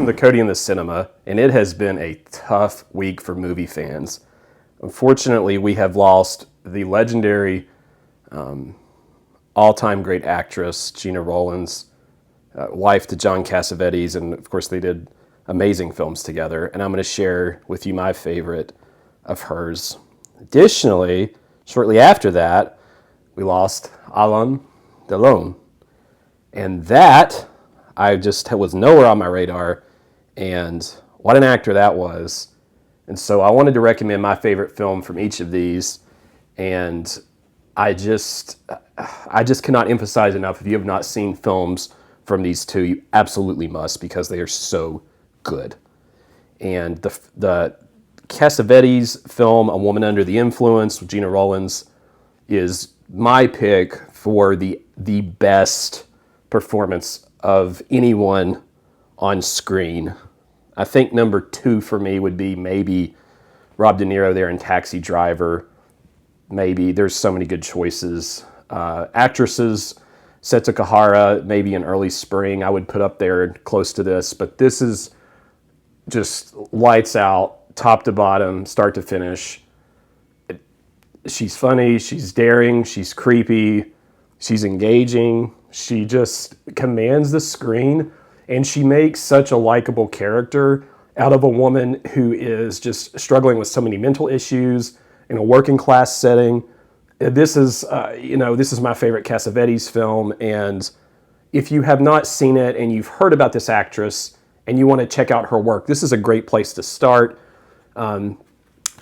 to Cody in the Cinema, and it has been a tough week for movie fans. Unfortunately, we have lost the legendary, all-time great actress, Gena Rowlands, wife to John Cassavetes, and of course they did amazing films together, and I'm going to share with you my favorite of hers. Additionally, shortly after that, we lost Alain Delon, and that I just was nowhere on my radar, and what an actor that was. And so I wanted to recommend my favorite film from each of these, and I just cannot emphasize enough, if you have not seen films from these two, you absolutely must, because they are so good. And the Cassavetes film, A Woman Under the Influence with Gena Rowlands, is my pick for the best performance of anyone on screen. I think number 2 for me would be maybe Rob De Niro there in Taxi Driver. Maybe. There's so many good choices. Actresses, Setsu Kahara, maybe in Early Spring, I would put up there close to this. But this is just lights out, top to bottom, start to finish. She's funny, she's daring, she's creepy, she's engaging. She just commands the screen, and she makes such a likable character out of a woman who is just struggling with so many mental issues in a working class setting. This is my favorite Cassavetes film, and if you have not seen it and you've heard about this actress and you want to check out her work, this is a great place to start. In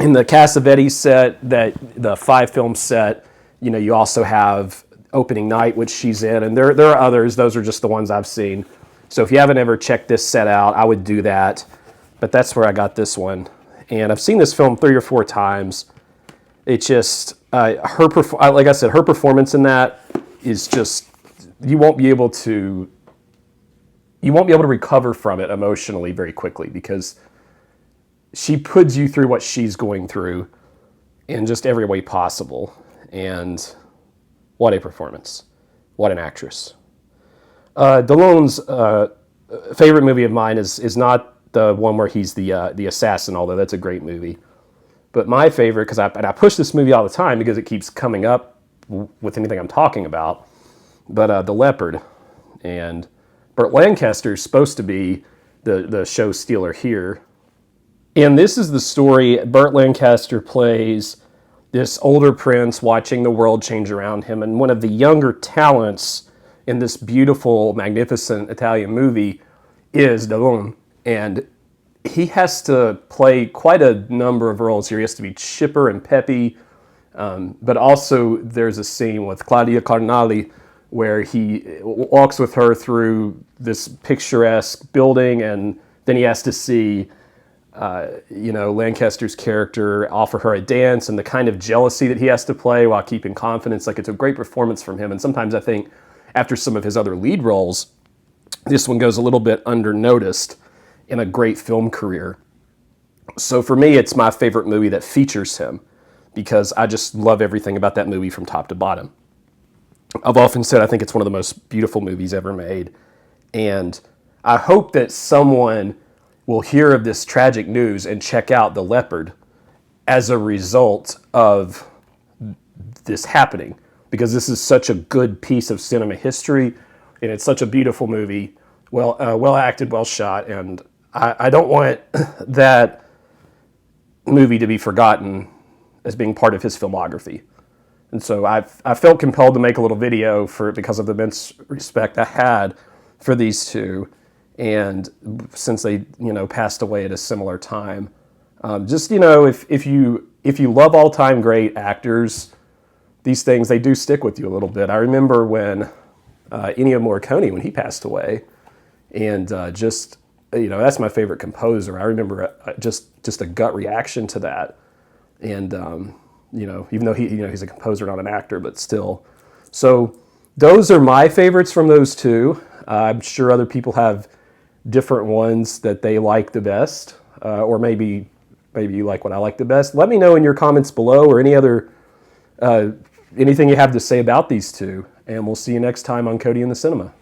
the Cassavetes set, the 5-film set, you also have Opening Night, which she's in, and there are others. Those are just the ones I've seen. So if you haven't ever checked this set out, I would do that. But that's where I got this one, and I've seen this film 3 or 4 times. It's just like I said, her performance in that is just you won't be able to recover from it emotionally very quickly, because she puts you through what she's going through in just every way possible. And what a performance. What an actress. Delon's favorite movie of mine is not the one where he's the assassin, although that's a great movie. But my favorite, because I push this movie all the time because it keeps coming up with anything I'm talking about, but The Leopard. And Burt Lancaster is supposed to be the show stealer here. And this is the story. Burt Lancaster plays this older prince watching the world change around him, and one of the younger talents in this beautiful, magnificent Italian movie is Delon. And he has to play quite a number of roles here. He has to be chipper and peppy, but also there's a scene with Claudia Cardinale where he walks with her through this picturesque building, and then he has to see Lancaster's character offer her a dance, and the kind of jealousy that he has to play while keeping confidence. Like, it's a great performance from him. And sometimes I think after some of his other lead roles, this one goes a little bit undernoticed in a great film career. So for me, it's my favorite movie that features him, because I just love everything about that movie from top to bottom. I've often said I think it's one of the most beautiful movies ever made. And I hope that someone will hear of this tragic news and check out The Leopard as a result of this happening, because this is such a good piece of cinema history, and it's such a beautiful movie, well acted, well shot, and I don't want that movie to be forgotten as being part of his filmography. And so I felt compelled to make a little video because of the immense respect I had for these two. And since they, passed away at a similar time, if you love all-time great actors, these things, they do stick with you a little bit. I remember when Ennio Morricone, when he passed away, and that's my favorite composer. I remember just a gut reaction to that, and even though he's a composer, not an actor, but still. So those are my favorites from those two. I'm sure other people have different ones that they like the best, or maybe you like what I like the best. Let me know in your comments below, or anything you have to say about these two, and we'll see you next time on Cody in the Cinema.